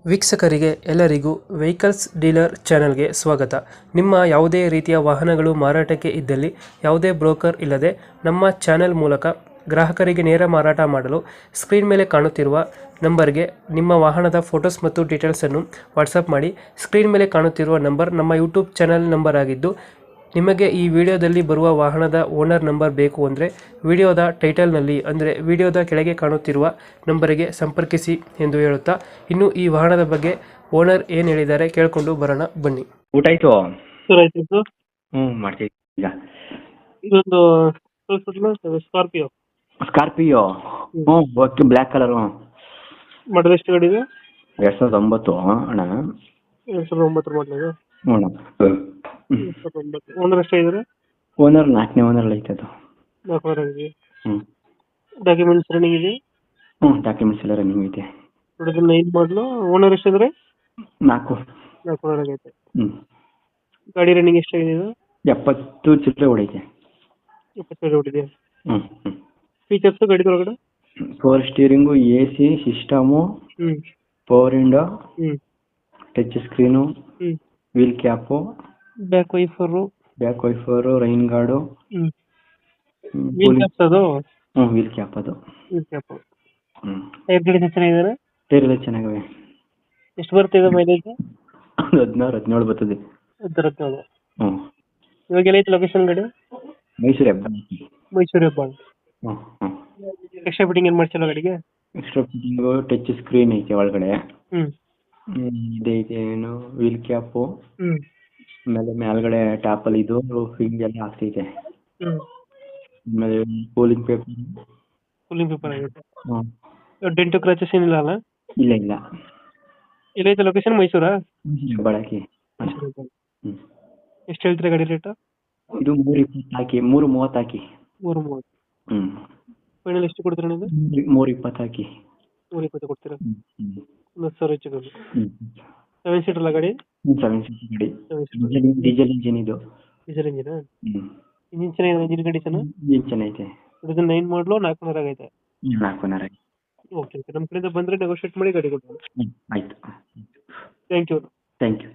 ವೀಕ್ಷಕರಿಗೆ ಎಲ್ಲರಿಗೂ vehicles dealer ಚಾನೆಲ್ಗೆ ಸ್ವಾಗತ. ನಿಮ್ಮ ಯಾವುದೇ ರೀತಿಯ ವಾಹನಗಳು ಮಾರಾಟಕ್ಕೆ ಇದ್ದಲ್ಲಿ ಯಾವುದೇ ಬ್ರೋಕರ್ ಇಲ್ಲದೆ ನಮ್ಮ ಚಾನೆಲ್ ಮೂಲಕ ಗ್ರಾಹಕರಿಗೆ ನೇರ ಮಾರಾಟ ಮಾಡಲು ಸ್ಕ್ರೀನ್ ಮೇಲೆ ಕಾಣುತ್ತಿರುವ ನಂಬರ್ಗೆ ನಿಮ್ಮ ವಾಹನದ ಫೋಟೋಸ್ ಮತ್ತು ಡೀಟೇಲ್ಸನ್ನು ವಾಟ್ಸಪ್ ಮಾಡಿ. ಸ್ಕ್ರೀನ್ ಮೇಲೆ ಕಾಣುತ್ತಿರುವ ನಂಬರ್ ನಮ್ಮ ಯೂಟ್ಯೂಬ್ ಚಾನೆಲ್ ನಂಬರ್ ಆಗಿದ್ದು, ನಿಮಗೆ ಈ ವಿಡಿಯೋದಲ್ಲಿ ಬರುವ ವಾಹನದ ಓನರ್ ನಂಬರ್ ಬೇಕು ಅಂದರೆ ವಿಡಿಯೋದ ಟೈಟಲ್ನಲ್ಲಿ ಅಂದರೆ ವಿಡಿಯೋದ ಕೆಳಗೆ ಕಾಣುತ್ತಿರುವ ನಂಬರಿಗೆ ಸಂಪರ್ಕಿಸಿ ಎಂದು ಹೇಳುತ್ತಾ, ಇನ್ನು ಈ ವಾಹನದ ಬಗ್ಗೆ ಓನರ್ ಏನು ಹೇಳಿದ್ದಾರೆ ಕೇಳಿಕೊಂಡು ಬರೋಣ ಬನ್ನಿ. ಊಟ ಆಯ್ತು. ಸರ್ ಆಯ್ತು ಸರ್. ಮಾಡ್ತೀವಿ ಈಗ. ಇದೊಂದು Scorpio Scorpio. Okay, black colour. Model ಎಷ್ಟು ಗಾಡಿ ಇದೆ? 2009 ಅಣ್ಣ. 2009 ಮಾಡಲ್ ಇದೆ. ಅಣ್ಣ. ಓನರ್ ಎಷ್ಟೇ ಇದ್ದಾರೆ? ಓನರ್ 4ನೇ ಓನರ್ ಐತೆ ಅದು. 4 ಆಗಿದೆ. ಡಾಕ್ಯುಮೆಂಟ್ಸ್ ರನ್ನಿಂಗ್ ಇದೆ? ಡಾಕ್ಯುಮೆಂಟ್ಸ್ ಎಲ್ಲ ರನ್ನಿಂಗ್ ಐತೆ. 2009 ಮಾಡಲು. ಓನರ್ ಎಷ್ಟಿದ್ರೆ? 4 ಓನರ್ ಆಗೈತೆ. ಗಾಡಿ ರನ್ನಿಂಗ್ ಎಷ್ಟಾಗಿದೆ ಇದು? 70 ಚಿಲ್ಲರೆ ಹೊಡೈತೆ. 70 ಹೊಡಿದೆ. ಫೀಚರ್ಸ್ ಗಾಡಿ ಒಳಗಡೆ? 4 steering, AC system, power window, touch screen, wheel cap, back wiper, rain guard, wheel caps ಅದು. ವೀಲ್ ಕ್ಯಾಪ್ ಅದು. Wheel cap. ಟೈರ್ ಗಾಡಿ ಚೆನ್ನಾಗಿದ್ದಾರೆ? ಟೈರ್ ಎಲ್ಲ ಚೆನ್ನಾಗವೆ. ಎಷ್ಟು ಬರ್ತಿದೆ ಮೈಲೇಜ್? 16-17 ಬರ್ತದೆ. 17. ಇವಾಗ ಎಲ್ಲೈತೆ ಲೊಕೇಶನ್ ಗಾಡಿ? ಮೈಸೂರು ಹೆಬ್ಬಾಳ. ಮೈಸೂರು ಹೆಬ್ಬಾಳ. ಎಕ್ಸ್ಟ್ರಾ ಫಿಟ್ಟಿಂಗ್ ಏನು ಮಾಡ್ಸಿಲ್ಲ ಗಾಡಿಗೆ? ಎಕ್ಸ್ಟ್ರಾ ಫಿಟ್ಟಿಂಗು ಟಚ್ ಸ್ಕ್ರೀನ್ ಐತೆ ಒಳಗಡೆ. ಇದೈತೆ ಏನು ವೀಲ್ ಕ್ಯಾಪು, ಆಮೇಲೆ ಮೇಲ್ಗಡೆ ಟಾಪಲ್ಲಿ ಇದು ಹಿಂಗ್ ಎಲ್ಲ ಆಗ್ತೈತೆ. ಆಮೇಲೆ ಕೂಲಿಂಗ್ ಪೇಪರ್ ಆಗುತ್ತೆ. ಡೆಂಟು ಕ್ರಾಚಸ್ ಏನಿಲ್ಲ ಅಲ್ಲ? ಇಲ್ಲ ಇಲ್ಲ. ಎಲ್ಲೈತೆ ಲೊಕೇಶನ್? ಮೈಸೂರಾ? ಹೆಬ್ಬಾಳಕ್ಕೆ. ಎಷ್ಟು ಹೇಳ್ತೀರಾ ಗಾಡಿ ರೇಟು? ಇದು 320 ಹಾಕಿ, 330 ಹಾಕಿ. 330. ಫೈನಲ್ ಎಷ್ಟು ಕೊಡ್ತೀರಾ ನೀವು? 320 ಹಾಕಿ. 320 ಕೊಡ್ತೀರಾ? 10,000 ಹೆಚ್ಚು ಕಮ್ಮಿ. 7 ಸೀಟರ್ ಅಲ್ಲ ಗಾಡಿ? 7 ಸೀಟರ್ ಗಾಡಿ. ಡೀಸೆಲ್ ಇಂಜಿನ್ ಇದು. Diesel engine? ಇಂಜಿನ್ ಚೆನ್ನಾಗಿದೆ. Engine condition? ಇಂಜಿನ್ ಚೆನ್ನಾಗೈತೆ. 2009 ಮಾಡಲು. 4 ಓನರ್ ಆಗೈತೆ. 4 ಓನರ್ ಆಗಿ. ಓಕೆ, ನಮ್ಮ ಕಡೆಯಿಂದ ಬಂದರೆ ನೆಗೋಷಿಯೇಟ್ ಮಾಡಿ ಗಾಡಿ ಕೊಡ್ತೀವಿ. ಆಯ್ತು. Thank you.